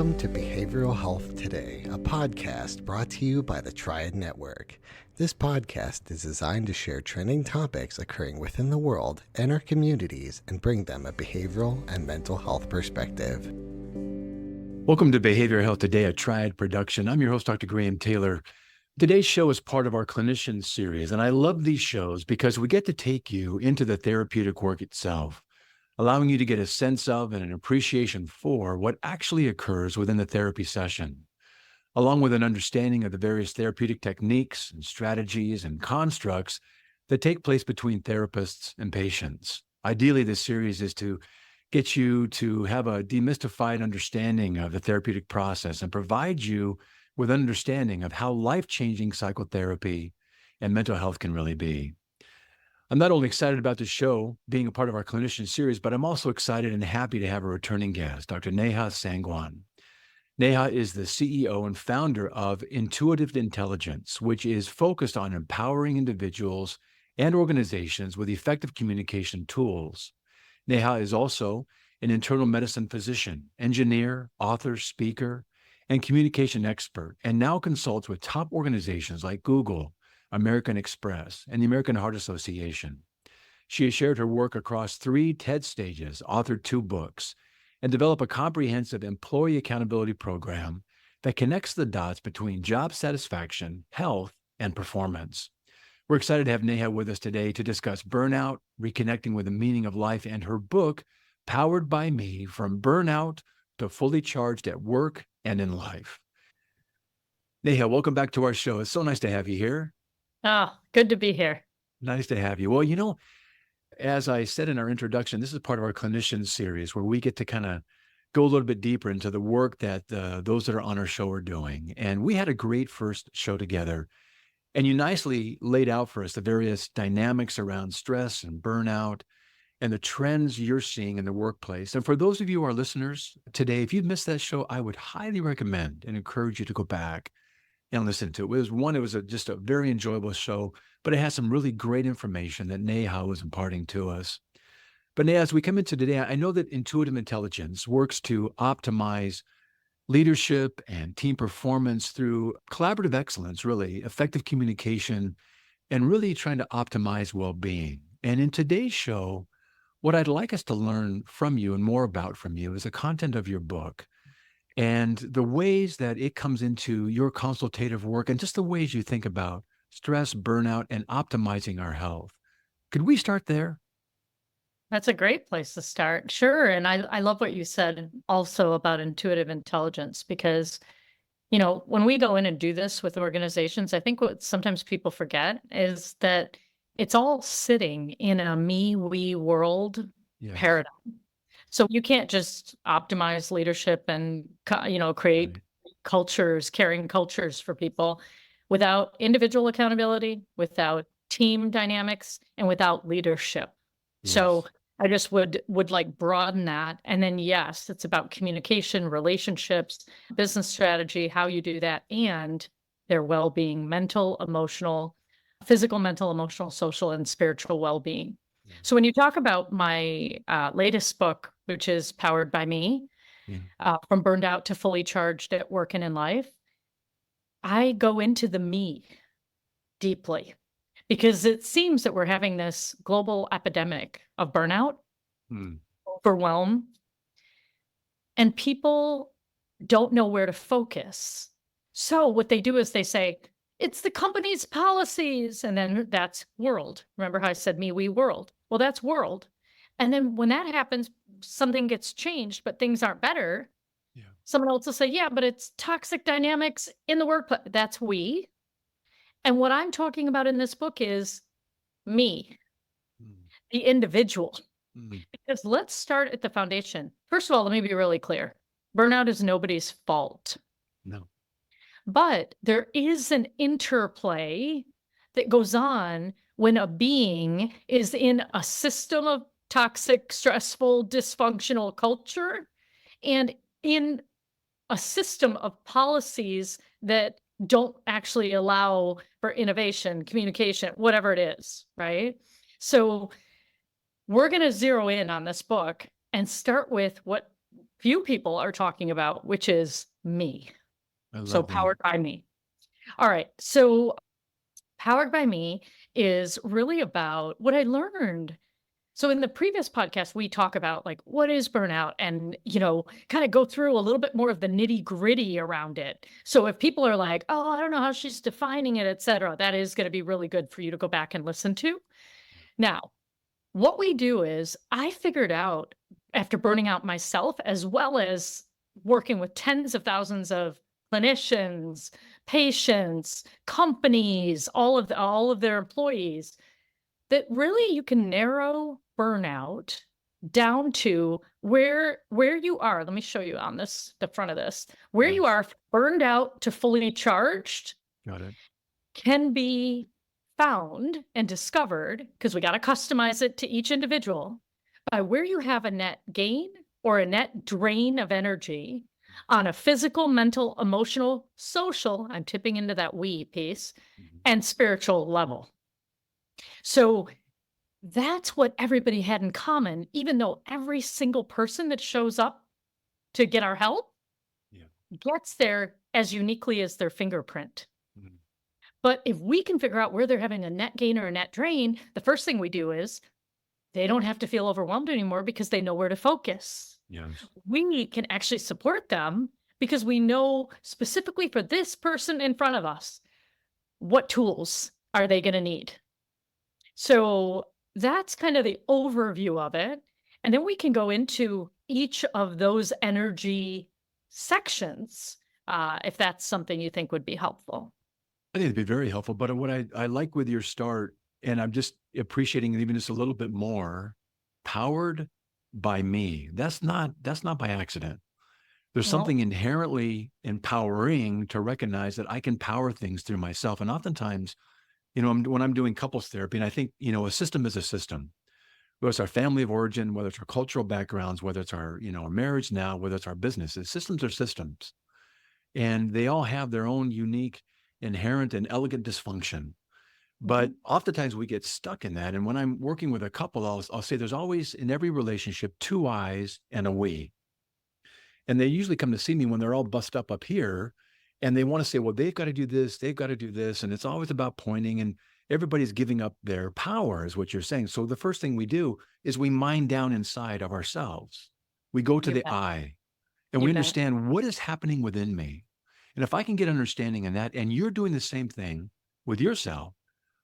Welcome to Behavioral Health Today, a podcast brought to you by the Triad Network. This podcast is designed to share trending topics occurring within the world and our communities and bring them a behavioral and mental health perspective. Welcome to Behavioral Health Today, a Triad production. I'm your host, Dr. Graham Taylor. Today's show is part of our Clinicians series, and I love these shows because we get to take you into the therapeutic work itself, allowing you to get a sense of and an appreciation for what actually occurs within the therapy session, along with an understanding of the various therapeutic techniques and strategies and constructs that take place between therapists and patients. Ideally, this series is to get you to have a demystified understanding of the therapeutic process and provide you with understanding of how life-changing psychotherapy and mental health can really be. I'm not only excited about the show being a part of our Clinician series, but I'm also excited and happy to have a returning guest, Dr. Neha Sangwan. Neha is the CEO and founder of Intuitive Intelligence, which is focused on empowering individuals and organizations with effective communication tools. Neha is also an internal medicine physician, engineer, author, speaker, and communication expert, and now consults with top organizations like Google, American Express, and the American Heart Association. She has shared her work across 3 TED stages, authored 2 books, and developed a comprehensive employee accountability program that connects the dots between job satisfaction, health, and performance. We're excited to have Neha with us today to discuss burnout, reconnecting with the meaning of life, and her book, Powered by Me, From Burnout to Fully Charged at Work and in Life. Neha, welcome back to our show. It's so nice to have you here. Oh, good to be here. Nice to have you. Well, as I said in our introduction, this is part of our Clinicians series where we get to kind of go a little bit deeper into the work that those that are on our show are doing. And we had a great first show together. And you nicely laid out for us the various dynamics around stress and burnout and the trends you're seeing in the workplace. And for those of you who are listeners today, if you've missed that show, I would highly recommend and encourage you to go back and listen to it. It was just a very enjoyable show, but it has some really great information that Neha was imparting to us. But Neha, as we come into today, I know that Intuitive Intelligence works to optimize leadership and team performance through collaborative excellence, really effective communication, and really trying to optimize well-being. And in today's show, what I'd like us to learn from you and more about from you is the content of your book and the ways that it comes into your consultative work and just the ways you think about stress, burnout, and optimizing our health. Could we start there? That's a great place to start. Sure. And I love what you said also about intuitive intelligence, because, when we go in and do this with organizations, I think what sometimes people forget is that it's all sitting in a me, we world paradigm. So you can't just optimize leadership and, create cultures, caring cultures for people without individual accountability, without team dynamics, and without leadership. Yes. So I just would like broaden that. And then, yes, it's about communication, relationships, business strategy, how you do that, and their well-being, mental, emotional, physical, mental, emotional, social, and spiritual well-being. So when you talk about my latest book, which is Powered by Me, From Burnout to Fully Charged at Work and in Life, I go into the me deeply because it seems that we're having this global epidemic of burnout, overwhelm, and people don't know where to focus. So what they do is they say, it's the company's policies. And then that's world. Remember how I said me, we, world? Well, that's world. And then when that happens, something gets changed, but things aren't better. Yeah. Someone else will say, yeah, but it's toxic dynamics in the workplace. That's we. And what I'm talking about in this book is me, the individual. Because let's start at the foundation. First of all, let me be really clear. Burnout is nobody's fault. No. But there is an interplay that goes on when a being is in a system of toxic, stressful, dysfunctional culture and in a system of policies that don't actually allow for innovation, communication, whatever it is, right? So we're going to zero in on this book and start with what few people are talking about, which is me. I So love that. powered by me. All right. So powered by me is really about what I learned. So in the previous podcast, we talk about like what is burnout and, kind of go through a little bit more of the nitty gritty around it. So if people are like, oh, I don't know how she's defining it, et cetera, that is going to be really good for you to go back and listen to. Now, what we do is I figured out after burning out myself, as well as working with tens of thousands of clinicians, patients, companies, all of their employees, that really you can narrow burnout down to where you are. Let me show you on the front of this, where you Yes. are burned out to fully charged Got it. can be found and discovered, because we got to customize it to each individual, by where you have a net gain or a net drain of energy on a physical, mental, emotional, social, I'm tipping into that we piece, and spiritual level. So that's what everybody had in common, even though every single person that shows up to get our help Yeah. gets there as uniquely as their fingerprint. Mhm. But if we can figure out where they're having a net gain or a net drain, the first thing we do is they don't have to feel overwhelmed anymore because they know where to focus. Yes. We can actually support them because we know specifically for this person in front of us, what tools are they going to need? So that's kind of the overview of it. And then we can go into each of those energy sections, if that's something you think would be helpful. I think it'd be very helpful. But what I like with your start, and I'm just appreciating it even just a little bit more, powered by me. That's not by accident. There's Well, something inherently empowering to recognize that I can power things through myself. And oftentimes, when I'm doing couples therapy, and I think, a system is a system, whether it's our family of origin, whether it's our cultural backgrounds, whether it's our, our marriage now, whether it's our businesses, systems are systems. And they all have their own unique, inherent, and elegant dysfunction. But oftentimes we get stuck in that. And when I'm working with a couple, I'll say there's always in every relationship two I's and a we. And they usually come to see me when they're all bust up here. And they want to say, well, they've got to do this, they've got to do this. And it's always about pointing, and everybody's giving up their power, is what you're saying. So the first thing we do is we mine down inside of ourselves. We go to you the bet. I, and You we bet. understand what is happening within me. And if I can get understanding in that, and you're doing the same thing with yourself,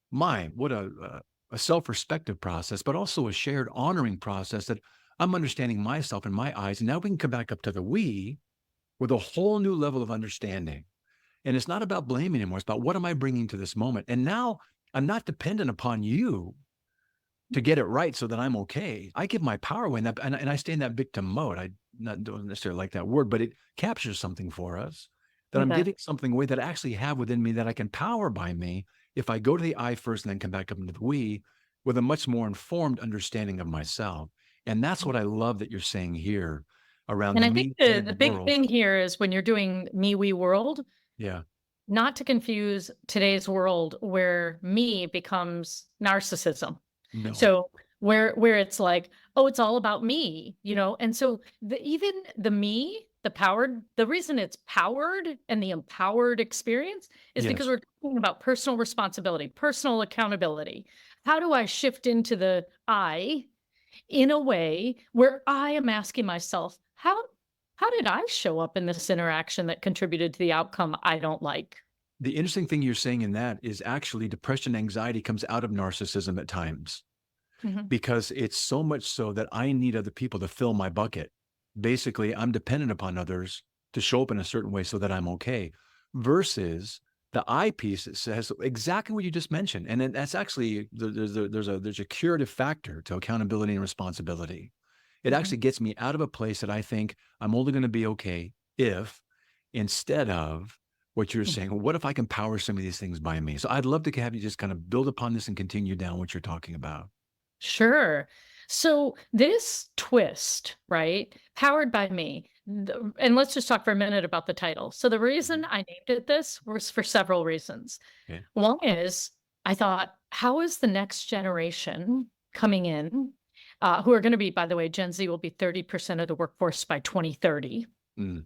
what a self-respective process, but also a shared honoring process, that I'm understanding myself in my eyes. And now we can come back up to the we with a whole new level of understanding. And it's not about blaming anymore. It's about, what am I bringing to this moment? And now I'm not dependent upon you to get it right so that I'm okay. I give my power away, and I stay in that victim mode. Don't necessarily like that word, but it captures something for us, that You I'm bet. giving something away that I actually have within me that I can power by me if I go to the I first and then come back up into the we with a much more informed understanding of myself. And that's what I love that you're saying here around And the I me think the big world. thing here is when you're doing me, we world, Yeah. not to confuse today's world where me becomes narcissism. No. So where it's like, oh, it's all about me, and so even the me, the reason it's powered and the empowered experience is because Yes. we're talking about personal responsibility, personal accountability. How do I shift into the I in a way where I am asking myself, how did I show up in this interaction that contributed to the outcome I don't like? The interesting thing you're saying in that is actually depression, anxiety comes out of narcissism at times, Mhm. because it's so much so that I need other people to fill my bucket. Basically, I'm dependent upon others to show up in a certain way so that I'm okay, versus the I piece that says exactly what you just mentioned. And then that's actually, there's a curative factor to accountability and responsibility. It Mhm. actually gets me out of a place that I think I'm only going to be okay if, instead of what you're saying, well, what if I can power some of these things by me? So I'd love to have you just kind of build upon this and continue down what you're talking about. Sure. So this twist, right? Powered by me. And let's just talk for a minute about the title. So the reason I named it this was for several reasons. Okay. One is I thought, how is the next generation coming in who are going to be, by the way, Gen Z will be 30% of the workforce by 2030. Mm,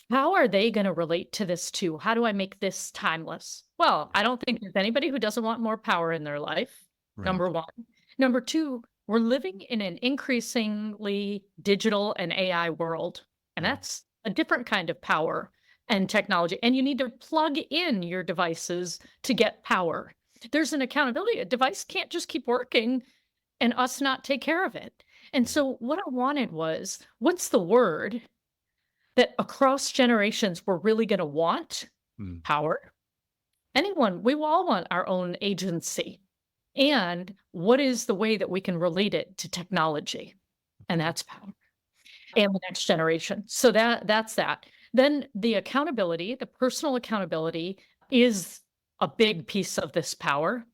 How are they going to relate to this too? How do I make this timeless? Well, I don't think there's anybody who doesn't want more power in their life, right. number one. Number two, we're living in an increasingly digital and AI world, and that's a different kind of power and technology. And you need to plug in your devices to get power. There's an accountability. A device can't just keep working and us not take care of it. And so what I wanted was, what's the word that across generations we're really going to want? Mm, Power. Anyone, we all want our own agency. And what is the way that we can relate it to technology? And that's power and the next generation. So that's that. Then the accountability, the personal accountability is a big piece of this power.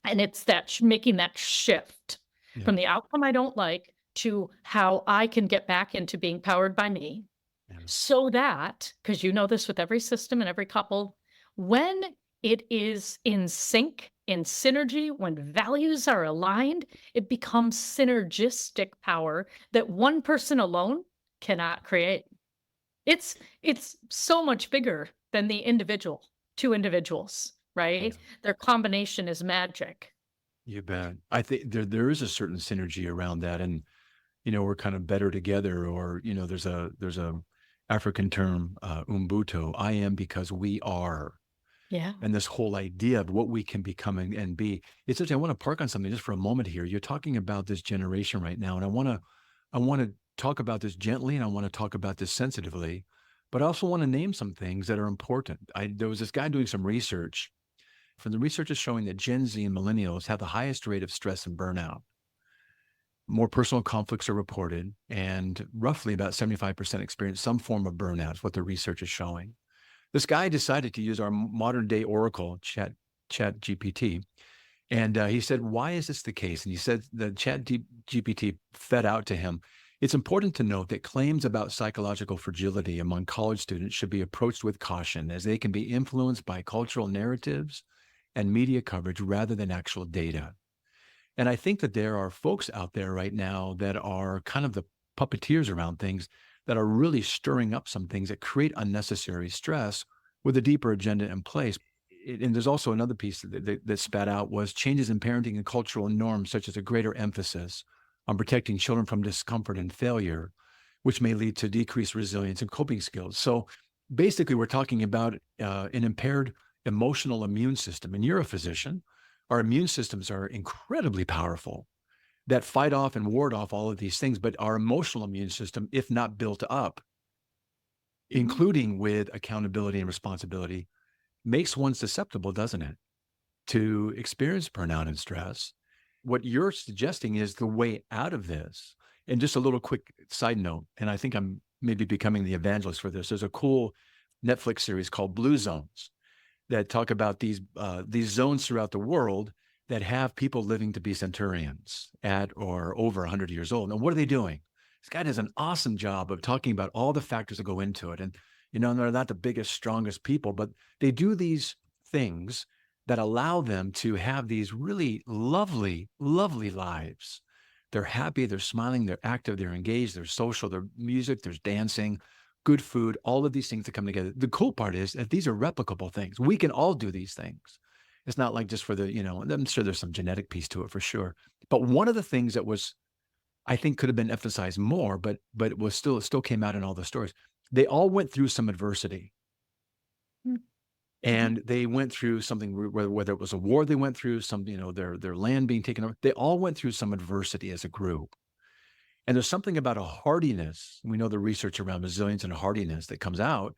And it's that making that shift yeah. from the outcome I don't like to how I can get back into being powered by me. Yeah. So that, because you know this with every system and every couple, when it is in sync, in synergy, when values are aligned, it becomes synergistic power that one person alone cannot create. It's so much bigger than the individual, two individuals, right? Yeah. Their combination is magic. You bet. I think there is a certain synergy around that, and we're kind of better together. Or there's a African term, umbuto. I am because we are, Yeah. and this whole idea of what we can become and be. It's interesting. I want to park on something just for a moment here. You're talking about this generation right now, and I want to talk about this gently, and I want to talk about this sensitively, but I also want to name some things that are important. There was this guy doing some research. From the research is showing that Gen Z and millennials have the highest rate of stress and burnout. More personal conflicts are reported, and roughly about 75% experience some form of burnout, is what the research is showing. This guy decided to use our modern day Oracle Chat GPT. And he said, why is this the case? And he said the Chat GPT fed out to him. It's important to note that claims about psychological fragility among college students should be approached with caution, as they can be influenced by cultural narratives and media coverage rather than actual data. And I think that there are folks out there right now that are kind of the puppeteers around things that are really stirring up some things that create unnecessary stress with a deeper agenda in place. And there's also another piece that spat out was changes in parenting and cultural norms, such as a greater emphasis on protecting children from discomfort and failure, which may lead to decreased resilience and coping skills. So basically, we're talking about an impaired emotional immune system. And you're a physician. Our immune systems are incredibly powerful that fight off and ward off all of these things. But our emotional immune system, if not built up, including with accountability and responsibility, makes one susceptible, doesn't it, to experience burnout and stress. What you're suggesting is the way out of this. And just a little quick side note, and I think I'm maybe becoming the evangelist for this. There's a cool Netflix series called Blue Zones that talk about these zones throughout the world that have people living to be centurions at or over 100 years old. And what are they doing? This guy does an awesome job of talking about all the factors that go into it. And, they're not the biggest, strongest people, but they do these things that allow them to have these really lovely, lovely lives. They're happy, they're smiling, they're active, they're engaged, they're social, there's music, there's dancing, good food, all of these things that come together. The cool part is that these are replicable things. We can all do these things. It's not like just for the, I'm sure there's some genetic piece to it for sure. But one of the things that was, I think, could have been emphasized more, but it was still came out in all the stories. They all went through some adversity. Mm. And they went through something, whether it was a war they went through, some, their land being taken over. They all went through some adversity as a group. And there's something about a hardiness. We know the research around resilience and hardiness that comes out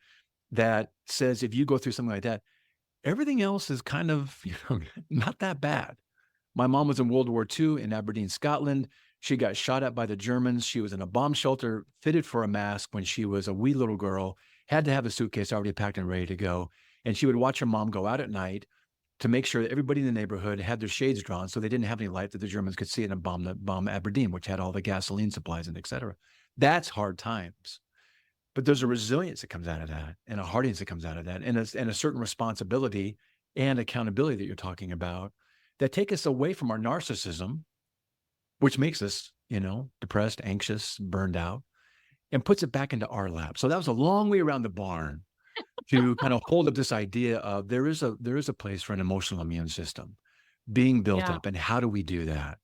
that says if you go through something like that, everything else is kind of, not that bad. My mom was in World War II in Aberdeen, Scotland. She got shot at by the Germans. She was in a bomb shelter, fitted for a mask when she was a wee little girl, had to have a suitcase already packed and ready to go. And she would watch her mom go out at night to make sure that everybody in the neighborhood had their shades drawn so they didn't have any light that the Germans could see it and bomb Aberdeen, which had all the gasoline supplies and et cetera. That's hard times. But there's a resilience that comes out of that and a hardiness that comes out of that and a certain responsibility and accountability that you're talking about that take us away from our narcissism which makes us, depressed, anxious, burned out, and puts it back into our lap. So that was a long way around the barn to kind of hold up this idea of there is a place for an emotional immune system being built Yeah. up. And how do we do that?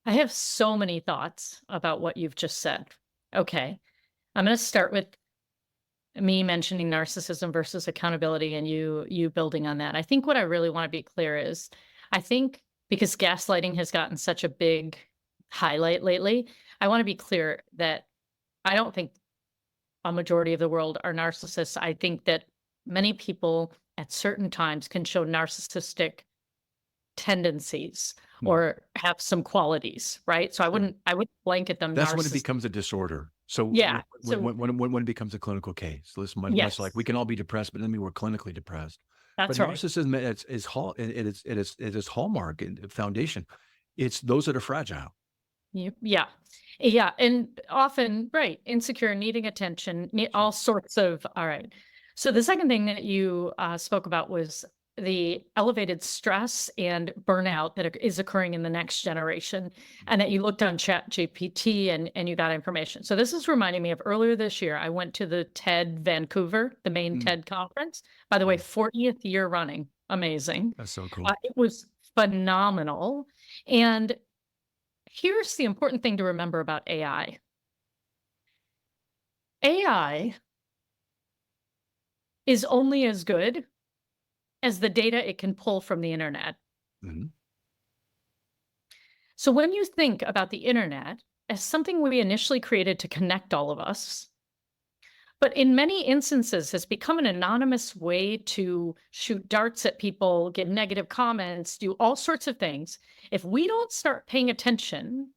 I have so many thoughts about what you've just said. Okay. I'm going to start with me mentioning narcissism versus accountability and you building on that. I think what I really want to be clear is I think because gaslighting has gotten such a big highlight lately, I want to be clear that I don't think a majority of the world are narcissists. I think that many people at certain times can show narcissistic tendencies Hmm. or have some qualities, right? So I Sure. wouldn't blanket them That's when it narcissist. becomes a disorder. So Yeah. when it becomes a clinical case, listen, much Yes, like we can all be depressed, but then we're clinically depressed. But that's right. narcissism it is hallmark and foundation. It's those that are fragile. Yeah. Yeah. And often, right, insecure, needing attention, all sorts of, all right. So the second thing that you spoke about was the elevated stress and burnout that is occurring in the next generation, and that you looked on Chat GPT and you got information. So this is reminding me of earlier this year, I went to the TED Vancouver, the main Mm. TED conference. By the way, Mm. 40th year running. Amazing. That's so cool. It was phenomenal. And here's the important thing to remember about AI. AI is only as good as the data it can pull from the internet. Mhm. So when you think about the internet as something we initially created to connect all of us, but in many instances has become an anonymous way to shoot darts at people, get negative comments, do all sorts of things. If we don't start paying attention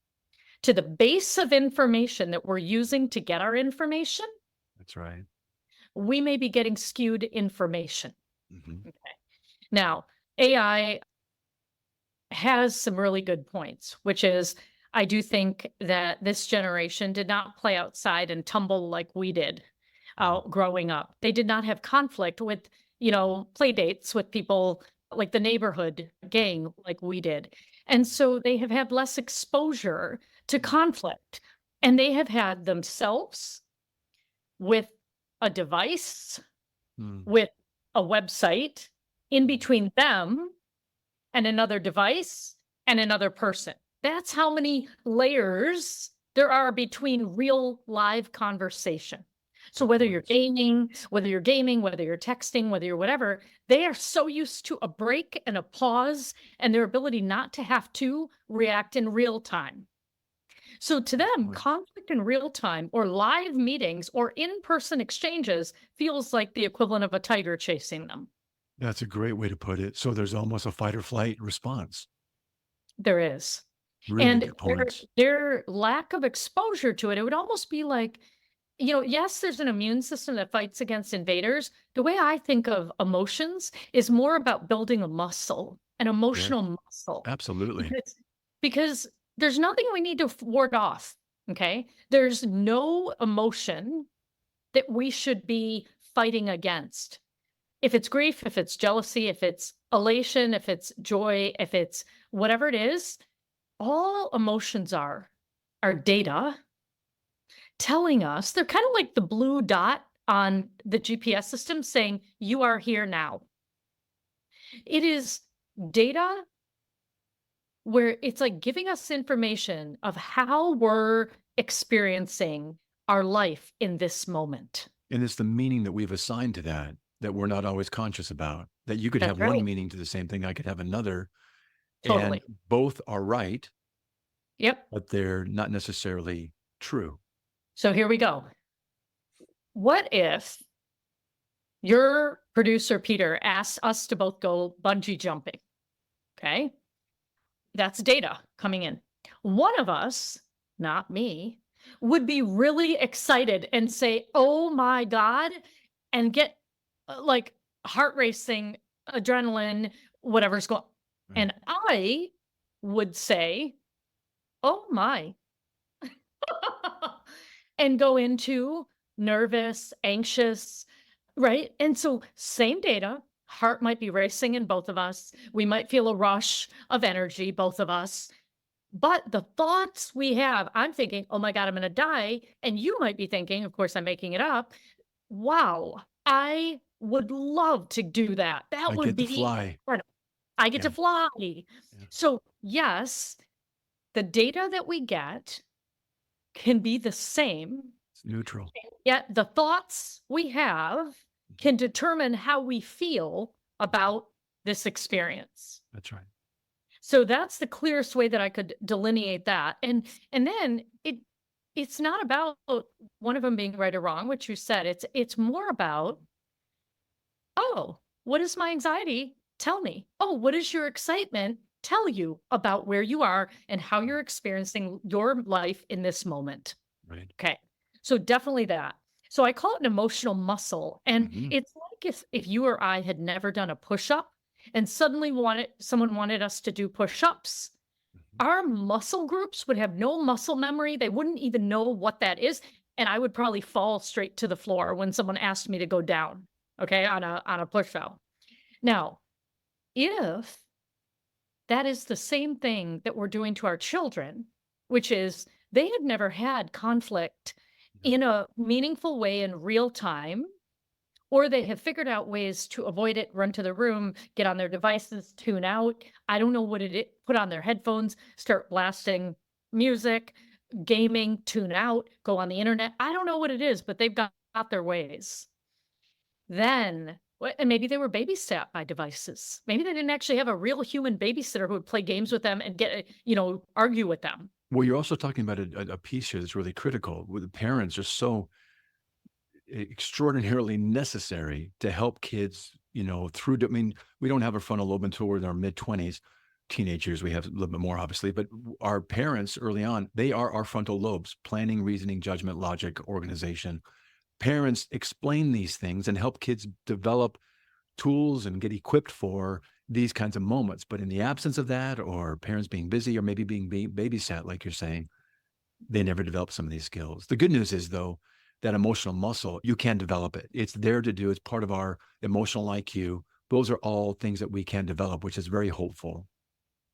to the base of information that we're using to get our information, That's right. we may be getting skewed information. Mhm. Okay. Now, AI has some really good points, which is I do think that this generation did not play outside and tumble like we did growing up. They did not have conflict with, play dates with people like the neighborhood gang like we did. And so they have had less exposure to conflict, and they have had themselves with a device, Mm. with a website in between them and another device and another person. That's how many layers there are between real live conversation. So whether you're gaming, whether you're texting, whether you're whatever, they are so used to a break and a pause and their ability not to have to react in real time. So to them, Point. conflict in real time or live meetings or in-person exchanges feels like the equivalent of a tiger chasing them. That's a great way to put it. So there's almost a fight or flight response. There is. Really And good points. their lack of exposure to it, it would almost be like, yes, there's an immune system that fights against invaders. The way I think of emotions is more about building a muscle, an emotional muscle. Absolutely. Because there's nothing we need to ward off, okay? There's no emotion that we should be fighting against. If it's grief, if it's jealousy, if it's elation, if it's joy, if it's whatever it is, all emotions are data telling us, they're kind of like the blue dot on the GPS system saying, you are here now. It is data where it's like giving us information of how we're experiencing our life in this moment. And it's the meaning that we've assigned to that we're not always conscious about. That you could That's have right. one meaning to the same thing, I could have another. Totally. And both are right, Yep. but they're not necessarily true. So here we go. What if your producer, Peter, asks us to both go bungee jumping? Okay. That's data coming in. One of us, not me, would be really excited and say, oh my God, and get like heart racing, adrenaline, whatever's going. Right. And I would say, oh my, and go into nervous, anxious, right? And so same data, heart might be racing in both of us. We might feel a rush of energy, both of us. But the thoughts we have, I'm thinking, oh my God, I'm going to die. And you might be thinking, of course, I'm making it up. Wow, I would love to do that. That I would get to be fly. incredible. I get Yeah. to fly. Yeah. So, yes, the data that we get can be the same, It's neutral. yet the thoughts we have can determine how we feel about this experience. That's right. So that's the clearest way that I could delineate that. And then it's not about one of them being right or wrong, which you said. It's more about, oh, what does my anxiety tell me? Oh, what does your excitement tell you about where you are and how you're experiencing your life in this moment? Right. Okay. So definitely that. So I call it an emotional muscle. And Mhm. it's like if you or I had never done a push-up and suddenly someone wanted us to do push-ups, Mhm. our muscle groups would have no muscle memory. They wouldn't even know what that is. And I would probably fall straight to the floor when someone asked me to go down, okay, on a push-up. Now, if that is the same thing that we're doing to our children, which is they had never had conflict Yeah. in a meaningful way in real time, or they have figured out ways to avoid it, run to the room, get on their devices, tune out. I don't know what it is, put on their headphones, start blasting music, gaming, tune out, go on the internet. I don't know what it is, but they've got their ways. Then, and maybe they were babysat by devices. Maybe they didn't actually have a real human babysitter who would play games with them and argue with them. Well, you're also talking about a piece here that's really critical, where the parents are so extraordinarily necessary to help kids, through. I mean, we don't have a frontal lobe until we're in our mid-20s. Teenagers, we have a little bit more, obviously, but our parents early on, they are our frontal lobes: planning, reasoning, judgment, logic, organization. Parents explain these things and help kids develop tools and get equipped for these kinds of moments. But in the absence of that, or parents being busy, or maybe being babysat, like you're saying, they never develop some of these skills. The good news is, though, that emotional muscle, you can develop it. It's there to do. It's part of our emotional IQ. Those are all things that we can develop, which is very hopeful.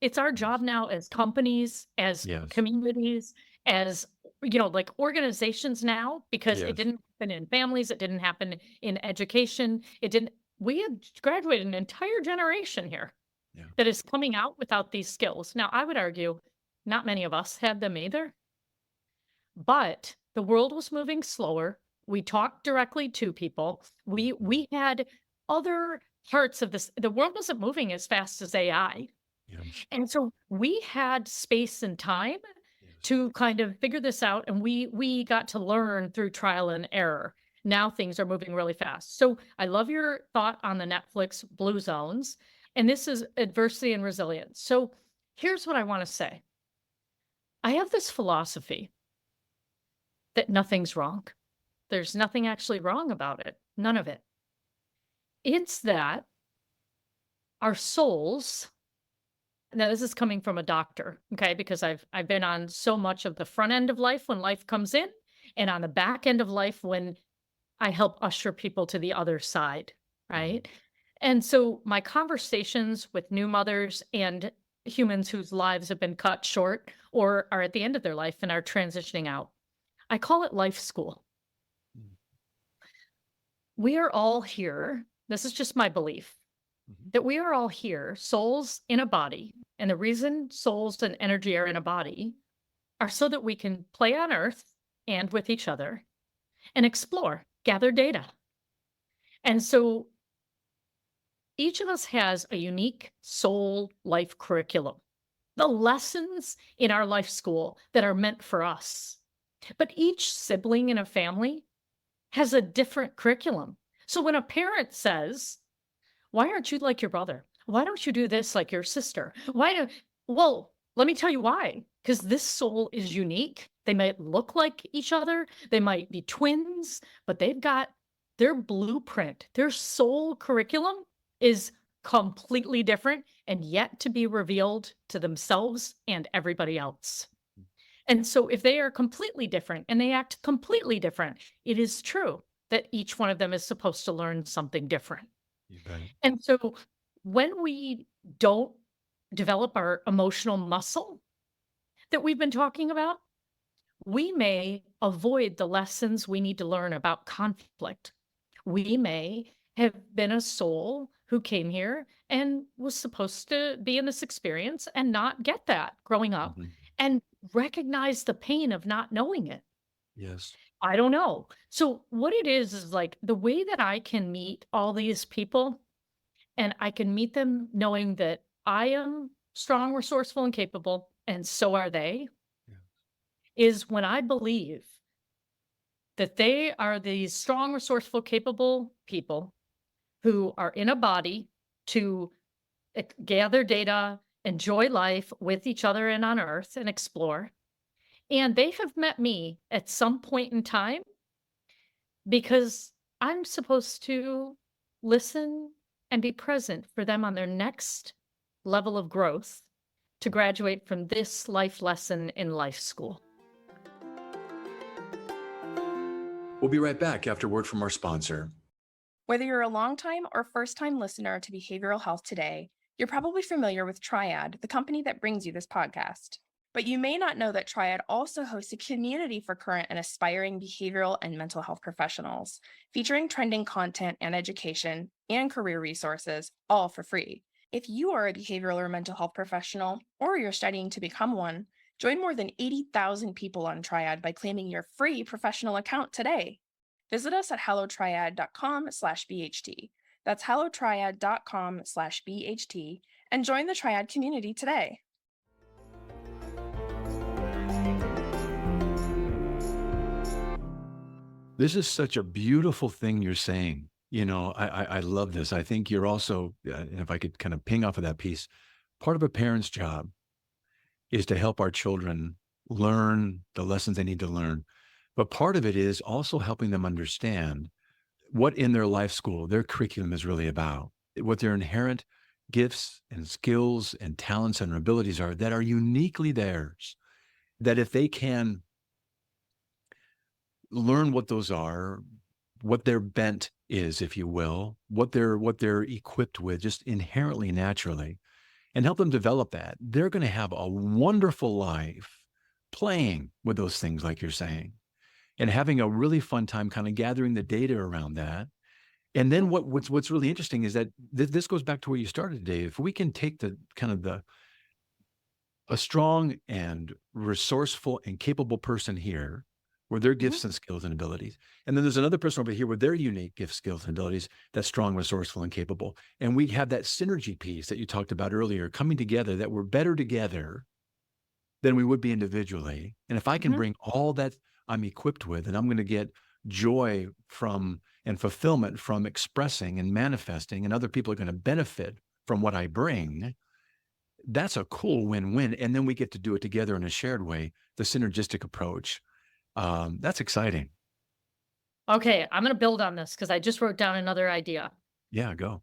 It's our Yes. job now as companies, as Yes. communities, as like organizations now, because it Yes. didn't happen in families, it didn't happen in education. We had graduated an entire generation here Yeah. that is coming out without these skills. Now, I would argue not many of us had them either, but the world was moving slower. We talked directly to people. We had other parts of this. The world wasn't moving as fast as AI. Yeah. And so we had space and time Yes. to kind of figure this out, and we got to learn through trial and error. Now things are moving really fast. So I love your thought on the Netflix blue zones, and this is adversity and resilience. So here's what I want to say. I have this philosophy that nothing's wrong. There's nothing actually wrong about it. None of it. It's that our souls. Now, this is coming from a doctor, okay? Because I've been on so much of the front end of life when life comes in, and on the back end of life when I help usher people to the other side, right? And so my conversations with new mothers and humans whose lives have been cut short or are at the end of their life and are transitioning out, I call it life school. Mm. We are all here. This is just my belief Mhm. that we are all here, souls in a body. And the reason souls and energy are in a body are so that we can play on Earth and with each other and explore, gather data. And so each of us has a unique soul life curriculum, the lessons in our life school that are meant for us. But each sibling in a family has a different curriculum. So when a parent says, why aren't you like your brother? Why don't you do this like your sister? Well, let me tell you why. Because this soul is unique. They might look like each other. They might be twins, but they've got their blueprint, their soul curriculum is completely different and yet to be revealed to themselves and everybody else. And so if they are completely different and they act completely different, it is true that each one of them is supposed to learn something different. You bet. And so when we don't develop our emotional muscle, that we've been talking about, we may avoid the lessons we need to learn about conflict. We may have been a soul who came here and was supposed to be in this experience and not get that growing up Mhm. and recognize the pain of not knowing it. Yes. I don't know. So, what it is like the way that I can meet all these people and I can meet them knowing that I am strong, resourceful, and capable, and so are they, Yeah. is when I believe that they are these strong, resourceful, capable people who are in a body to gather data, enjoy life with each other and on Earth and explore. And they have met me at some point in time because I'm supposed to listen and be present for them on their next level of growth to graduate from this life lesson in life school. We'll be right back after word from our sponsor. Whether you're a longtime or first-time listener to Behavioral Health Today, you're probably familiar with Triad, the company that brings you this podcast. But you may not know that Triad also hosts a community for current and aspiring behavioral and mental health professionals, featuring trending content and education and career resources, all for free. If you are a behavioral or mental health professional, or you're studying to become one, join more than 80,000 people on Triad by claiming your free professional account today. Visit us at hellotriad.com/BHT. That's hellotriad.com/BHT and join the Triad community today. This is such a beautiful thing you're saying. I love this. I think you're also, and if I could kind of ping off of that piece, part of a parent's job is to help our children learn the lessons they need to learn. But part of it is also helping them understand what in their life school, their curriculum is really about, what their inherent gifts and skills and talents and abilities are that are uniquely theirs. That if they can learn what those are, what their bent is, if you will, what they're equipped with just inherently naturally, and help them develop that, they're going to have a wonderful life playing with those things, like you're saying, and having a really fun time kind of gathering the data around that. And then what's really interesting is that this goes back to where you started, Dave. If we can take the kind of a strong and resourceful and capable person here with their gifts and skills and abilities. And then there's another person over here with their unique gifts, skills, and abilities that's strong, resourceful, and capable. And we have that synergy piece that you talked about earlier coming together, that we're better together than we would be individually. And if I can bring all that I'm equipped with, and I'm going to get joy from and fulfillment from expressing and manifesting, and other people are going to benefit from what I bring, that's a cool win-win. And then we get to do it together in a shared way, the synergistic approach. That's exciting. Okay, I'm going to build on this because I just wrote down another idea. Yeah, go.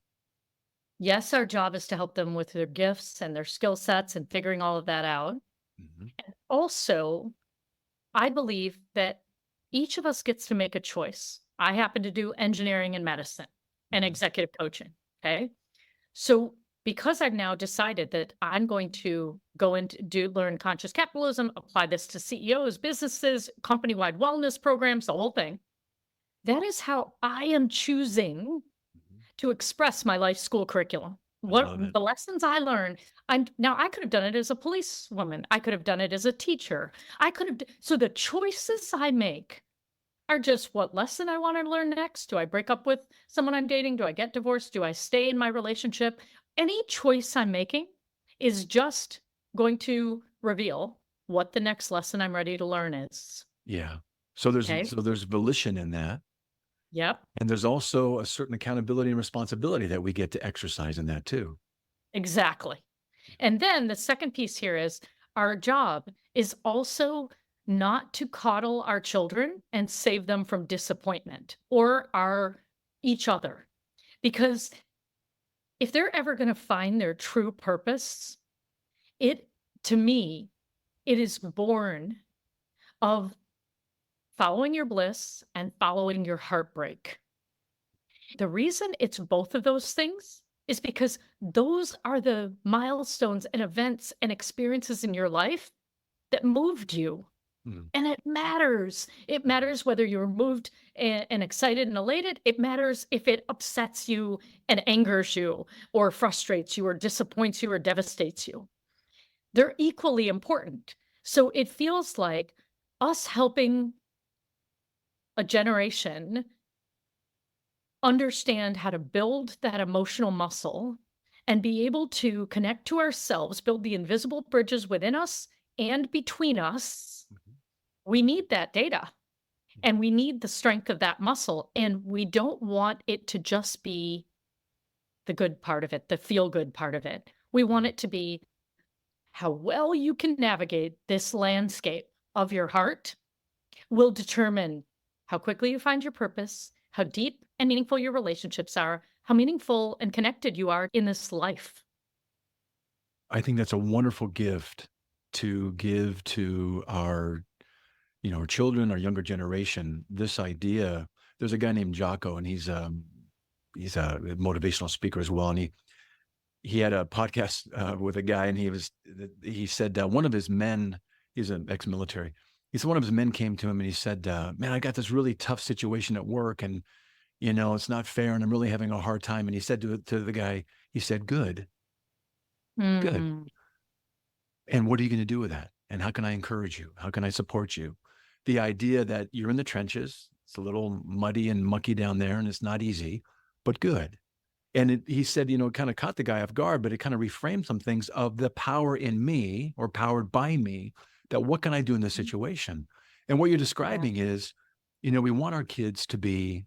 Yes, our job is to help them with their gifts and their skill sets and figuring all of that out. Mhm. And also, I believe that each of us gets to make a choice. I happen to do engineering and medicine and Mhm. executive coaching. Okay. So, because I've now decided that I'm going to go into learn conscious capitalism, apply this to CEOs, businesses, company-wide wellness programs, the whole thing. That is how I am choosing Mhm. to express my life school curriculum. I What love it. the lessons I learned, I could have done it as a policewoman. I could have done it as a teacher. I could have so the choices I make are just what lesson I want to learn next. Do I break up with someone I'm dating? Do I get divorced? Do I stay in my relationship? Any choice I'm making is just going to reveal what the next lesson I'm ready to learn is. Yeah. So there's Okay. volition in that. Yep. And there's also a certain accountability and responsibility that we get to exercise in that too. Exactly. And then the second piece here is our job is also not to coddle our children and save them from disappointment or each other. Because if they're ever going to find their true purpose, to me, it is born of following your bliss and following your heartbreak. The reason it's both of those things is because those are the milestones and events and experiences in your life that moved you. Mm. And it matters. It matters whether you're moved and excited and elated. It matters if it upsets you and angers you or frustrates you or disappoints you or devastates you. They're equally important. So it feels like us helping a generation understand how to build that emotional muscle and be able to connect to ourselves, build the invisible bridges within us and between us. We need that data and we need the strength of that muscle. And we don't want it to just be the good part of it, the feel good part of it. We want it to be how well you can navigate this landscape of your heart will determine how quickly you find your purpose, how deep and meaningful your relationships are, how meaningful and connected you are in this life. I think that's a wonderful gift to give to our, our children, our younger generation. This idea. There's a guy named Jocko, and he's a motivational speaker as well. And he had a podcast with a guy, and he said one of his men, he's an ex-military. He said one of his men came to him and he said, "Man, I got this really tough situation at work, and it's not fair, and I'm really having a hard time." And he said to the guy, he said, "Good, good. Mm. And what are you going to do with that? And how can I encourage you? How can I support you?" The idea that you're in the trenches, it's a little muddy and mucky down there, and it's not easy, but good. And he said, it kind of caught the guy off guard, but it kind of reframed some things of the power in me or powered by me, that what can I do in this situation? And what you're describing is, we want our kids to be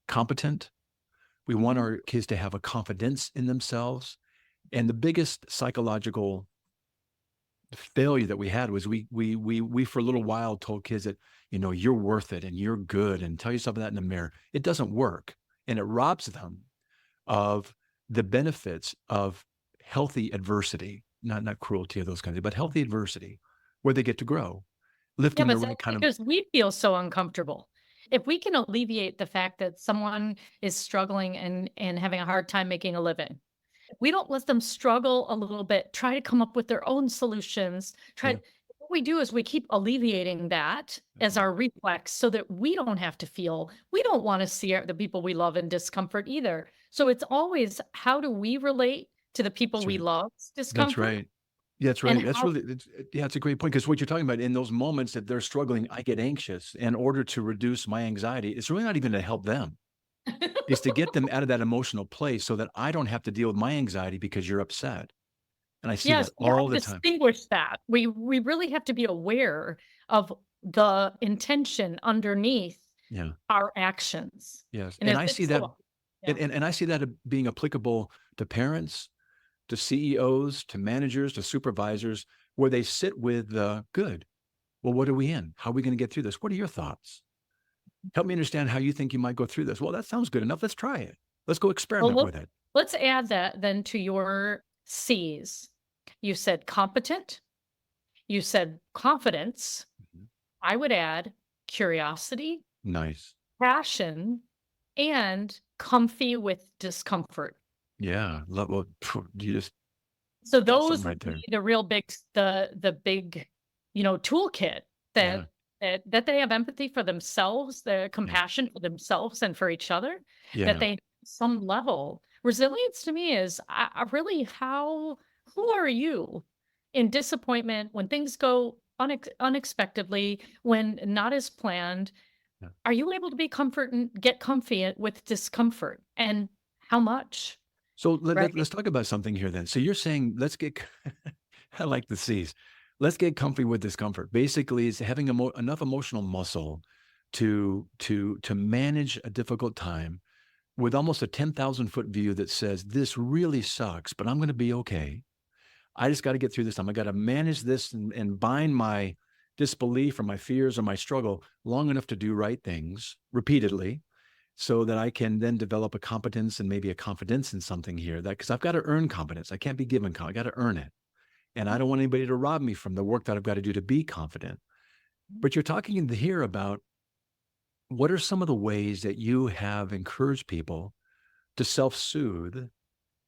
competent. We want our kids to have a confidence in themselves. And the biggest psychological failure that we had was we for a little while told kids that, you're worth it and you're good, and tell yourself that in the mirror. It doesn't work. And it robs them of the benefits of healthy adversity, not cruelty or those kinds of, but healthy adversity where they get to grow, Yeah, lifting but the right that's kind of, because we feel so uncomfortable. If we can alleviate the fact that someone is struggling and having a hard time making a living, we don't let them struggle a little bit, try to come up with their own solutions. Yeah. What we do is we keep alleviating that as our reflex so that we don't have to feel, we don't want to see the people we love in discomfort either. So it's always, how do we relate to the people That's we right. love's That's discomfort? right. Yeah, that's right. And That's how, really, it's a great point, because what you're talking about in those moments that they're struggling, I get anxious. In order to reduce my anxiety, it's really not even to help them. It's to get them out of that emotional place so that I don't have to deal with my anxiety because you're upset. And I see yes, that we have all to the time. distinguish that. We really have to be aware of the intention underneath Yeah. our actions. Yes. And And if I see it's that, so, yeah. and I see that being applicable to parents, to CEOs, to managers, to supervisors, where they sit with good. Well, what are we in? How are we going to get through this? What are your thoughts? Help me understand how you think you might go through this. Well, that sounds good enough. Let's try it. Let's go Well, experiment with it. let's add that then to your C's. You said competent, you said confidence. Mhm. I would add curiosity, Nice. passion, and comfy with discomfort. Yeah. Well, you just So got something those right would there. be the real big, the big, toolkit Yeah. that they have empathy for themselves, the Yeah. compassion for themselves and for each other, that Yeah. they some level. Resilience to me is really who are you in disappointment when things go unexpectedly, when not as planned? Yeah. Are you able to be comfort and get comfy with discomfort, and how much? So Right. let's talk about something here then. So you're saying, let's get, I like the C's. Let's get comfy with discomfort. Basically, it's having enough emotional muscle to manage a difficult time with almost a 10,000-foot view that says, this really sucks, but I'm going to be okay. I just got to get through this time. I got to manage this and bind my disbelief or my fears or my struggle long enough to do right things repeatedly, so that I can then develop a competence and maybe a confidence in something here, that because I've got to earn competence. I can't be given confidence. I got to earn it. And I don't want anybody to rob me from the work that I've got to do to be confident. But you're talking here about, what are some of the ways that you have encouraged people to self-soothe,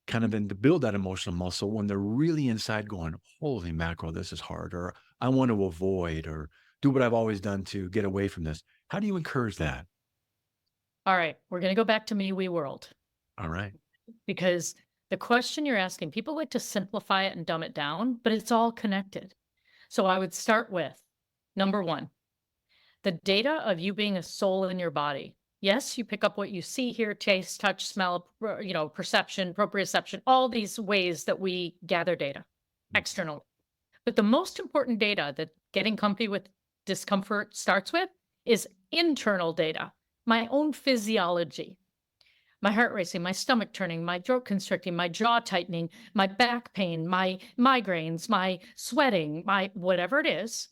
kind of, and to build that emotional muscle when they're really inside going, holy mackerel, this is hard, or I want to avoid or do what I've always done to get away from this. How do you encourage that? All right, we're going to go back to me, we world, All right. because the question you're asking, people like to simplify it and dumb it down, but it's all connected. So I would start with number one, the data of you being a soul in your body. Yes, you pick up what you see, hear, taste, touch, smell, perception, proprioception, all these ways that we gather data externally. But the most important data that getting comfy with discomfort starts with is internal data, my own physiology, my heart racing, my stomach turning, my throat constricting, my jaw tightening, my back pain, my migraines, my sweating, my whatever it is.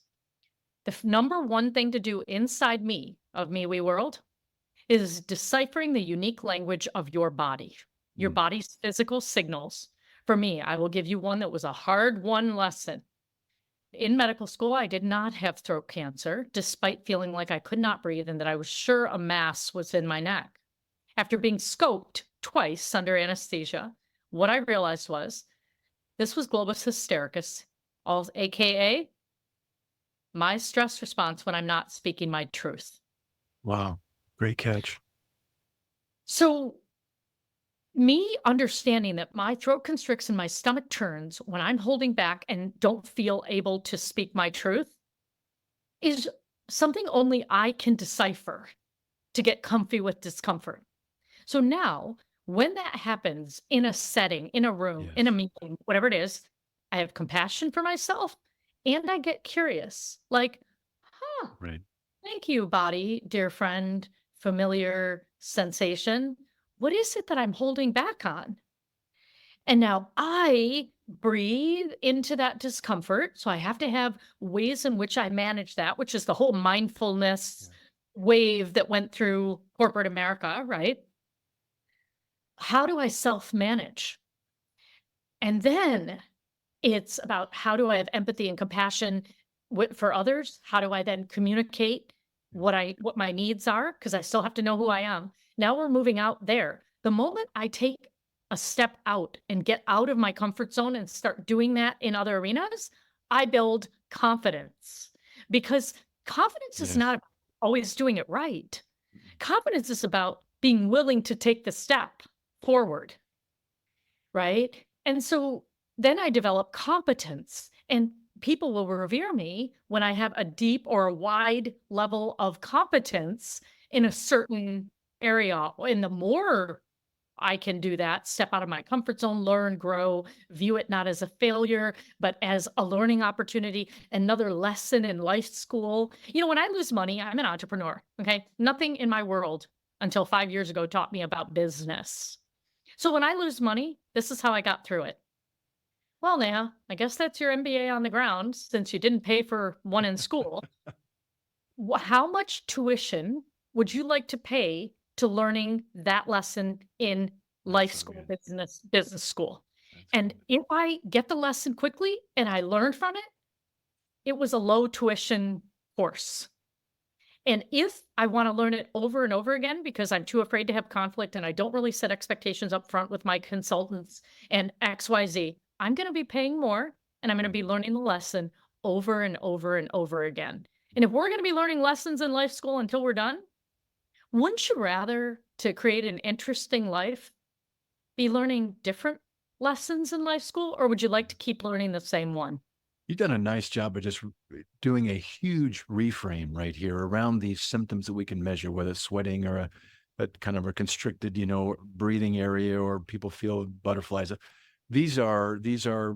The number one thing to do inside me, of me, we world, is deciphering the unique language of your body, your body's physical signals. For me, I will give you one that was a hard-won lesson. In medical school, I did not have throat cancer, despite feeling like I could not breathe and that I was sure a mass was in my neck. After being scoped twice under anesthesia, what I realized was this was globus hystericus, aka my stress response when I'm not speaking my truth. Wow. Great catch. So me understanding that my throat constricts and my stomach turns when I'm holding back and don't feel able to speak my truth is something only I can decipher to get comfy with discomfort. So now, when that happens in a setting, in a room, in a meeting, whatever it is, I have compassion for myself and I get curious. Like, Right. thank you, body, dear friend, familiar sensation. What is it that I'm holding back on? And now I breathe into that discomfort. So I have to have ways in which I manage that, which is the whole mindfulness wave that went through corporate America, right? How do I self-manage? And then it's about how do I have empathy and compassion for others? How do I then communicate what my needs are? Because I still have to know who I am. Now we're moving out there. The moment I take a step out and get out of my comfort zone and start doing that in other arenas, I build confidence. Because confidence is not always doing it right. Confidence is about being willing to take the step forward, right? And so then I develop competence, and people will revere me when I have a deep or a wide level of competence in a certain area. And the more I can do that, step out of my comfort zone, learn, grow, view it not as a failure, but as a learning opportunity, another lesson in life school. When I lose money, I'm an entrepreneur, okay? Nothing in my world until 5 years ago taught me about business. So when I lose money, this is how I got through it. Well, Neha, I guess that's your MBA on the ground since you didn't pay for one in school. How much tuition would you like to pay to learning that lesson in life school, business school? And if I get the lesson quickly and I learn from it, it was a low tuition course. And if I want to learn it over and over again because I'm too afraid to have conflict and I don't really set expectations up front with my consultants and XYZ, I'm going to be paying more and I'm going to be learning the lesson over and over and over again. And if we're going to be learning lessons in life school until we're done, wouldn't you rather, to create an interesting life, be learning different lessons in life school, or would you like to keep learning the same one? You've done a nice job of just doing a huge reframe right here around these symptoms that we can measure, whether it's sweating or a kind of a constricted, breathing area, or people feel butterflies. These are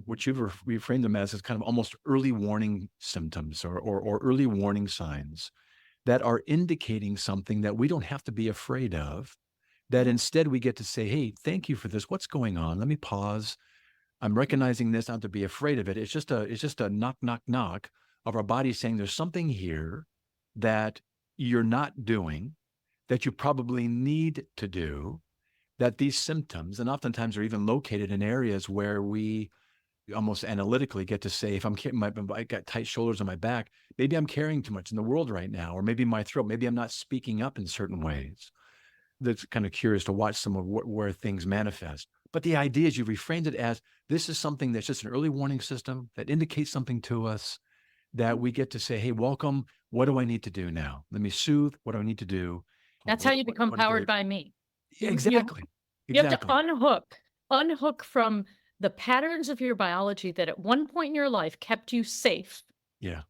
what you've reframed them as kind of almost early warning symptoms or early warning signs that are indicating something that we don't have to be afraid of, that instead we get to say, hey, thank you for this. What's going on? Let me pause. I'm recognizing this, not to be afraid of it. It's just a knock, knock, knock of our body saying there's something here that you're not doing, that you probably need to do, that these symptoms, and oftentimes are even located in areas where we almost analytically get to say, if I got tight shoulders on my back, maybe I'm carrying too much in the world right now, or maybe my throat, maybe I'm not speaking up in certain ways. That's kind of curious to watch some of where things manifest. But the idea is you reframed it as this is something that's just an early warning system that indicates something to us that we get to say, hey, welcome. What do I need to do now? Let me soothe. What do I need to do? That's how you become What do powered by me. Exactly. You have to Exactly. unhook from the patterns of your biology that at one point in your life kept you safe Yeah.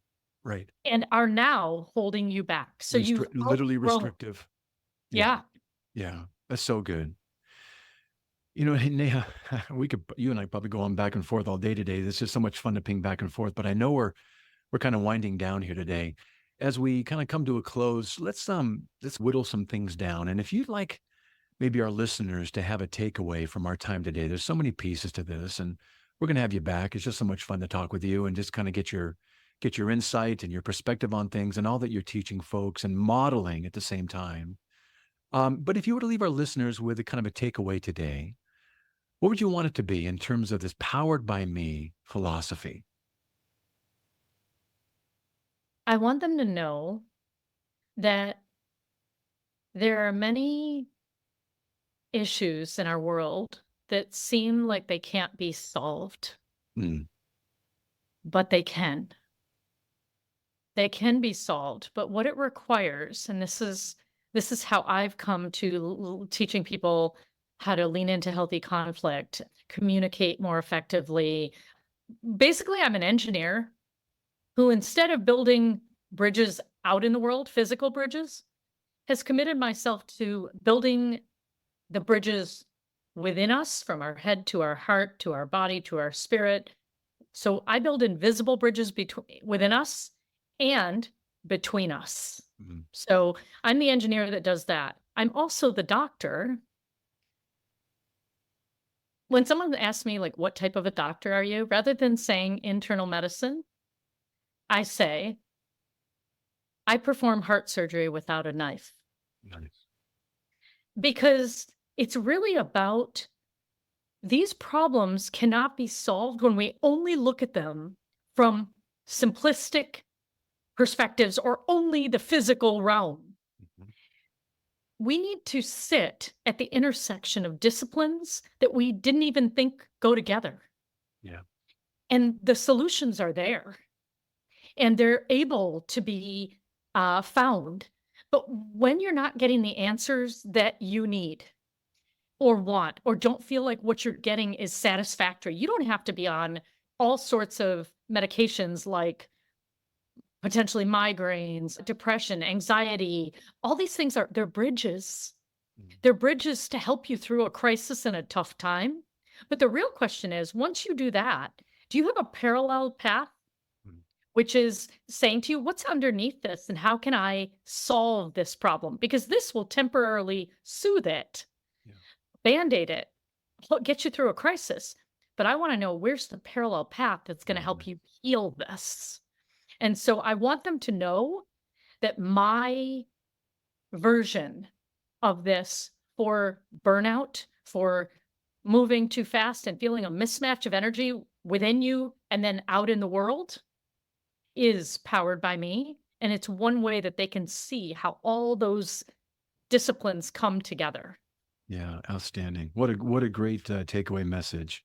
Right. and are now holding you back. So you've Literally outgrown. restrictive. Yeah. Yeah. That's so good. You know, hey, Neha, you and I probably go on back and forth all day today. This is so much fun to ping back and forth, but I know we're kind of winding down here today. As we kind of come to a close, let's whittle some things down. And if you'd like maybe our listeners to have a takeaway from our time today, there's so many pieces to this, and we're going to have you back. It's just so much fun to talk with you and just kind of get your insight and your perspective on things and all that you're teaching folks and modeling at the same time. But if you were to leave our listeners with a kind of a takeaway today, what would you want it to be in terms of this powered by me philosophy? I want them to know that there are many issues in our world that seem like they can't be solved, Mm, but they can. They can be solved, but what it requires, and this is how I've come to teaching people how to lean into healthy conflict, communicate more effectively. Basically, I'm an engineer who, instead of building bridges out in the world, physical bridges, has committed myself to building the bridges within us, from our head to our heart, to our body, to our spirit. So I build invisible bridges within us and between us. mm, So I'm the engineer that does that. I'm also the doctor. When someone asks me, like, what type of a doctor are you? Rather than saying internal medicine, I say, I perform heart surgery without a knife. nice. Because it's really about these problems cannot be solved when we only look at them from simplistic perspectives or only the physical realm. Mhm. We need to sit at the intersection of disciplines that we didn't even think go together. Yeah. And the solutions are there and they're able to be found. But when you're not getting the answers that you need or want, or don't feel like what you're getting is satisfactory, you don't have to be on all sorts of medications like potentially migraines, depression, anxiety. All these things they're bridges. Mm. They're bridges to help you through a crisis and a tough time. But the real question is, once you do that, do you have a parallel path? Mm. Which is saying to you, what's underneath this and how can I solve this problem? Because this will temporarily soothe it, Yeah. Band-aid it, get you through a crisis. But I want to know, where's the parallel path that's going to help you heal this? And so I want them to know that my version of this for burnout, for moving too fast and feeling a mismatch of energy within you and then out in the world, is powered by me. And it's one way that they can see how all those disciplines come together. Yeah, outstanding. What a great takeaway message.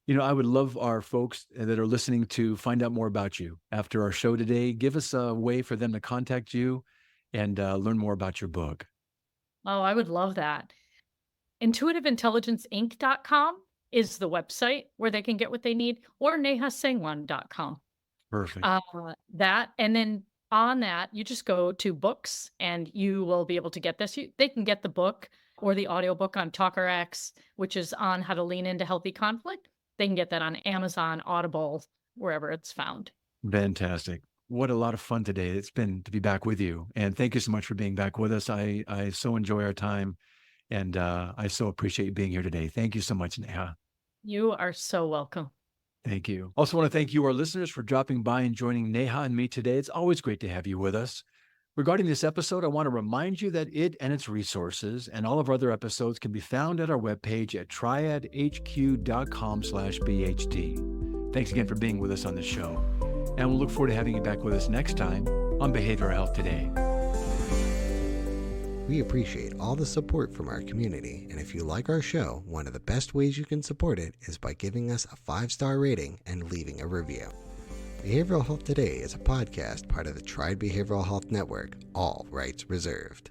You know, I would love our folks that are listening to find out more about you after our show today. Give us a way for them to contact you and learn more about your book. Oh, I would love that. IntuitiveIntelligenceInc.com is the website where they can get what they need, or nehasangwan.com. Perfect. That, and then on that, you just go to books and you will be able to get this. They can get the book or the audiobook on TalkerX, which is on how to lean into healthy conflict. They can get that on Amazon, Audible, wherever it's found. Fantastic. What a lot of fun today it's been to be back with you. And thank you so much for being back with us. I so enjoy our time and I so appreciate you being here today. Thank you so much, Neha. You are so welcome. Thank you. Also want to thank you, our listeners, for dropping by and joining Neha and me today. It's always great to have you with us. Regarding this episode, I want to remind you that it and its resources and all of our other episodes can be found at our webpage at triadhq.com/BHD. Thanks again for being with us on this show. And we'll look forward to having you back with us next time on Behavioral Health Today. We appreciate all the support from our community, and if you like our show, one of the best ways you can support it is by giving us a 5-star rating and leaving a review. Behavioral Health Today is a podcast part of the Triad Behavioral Health Network, all rights reserved.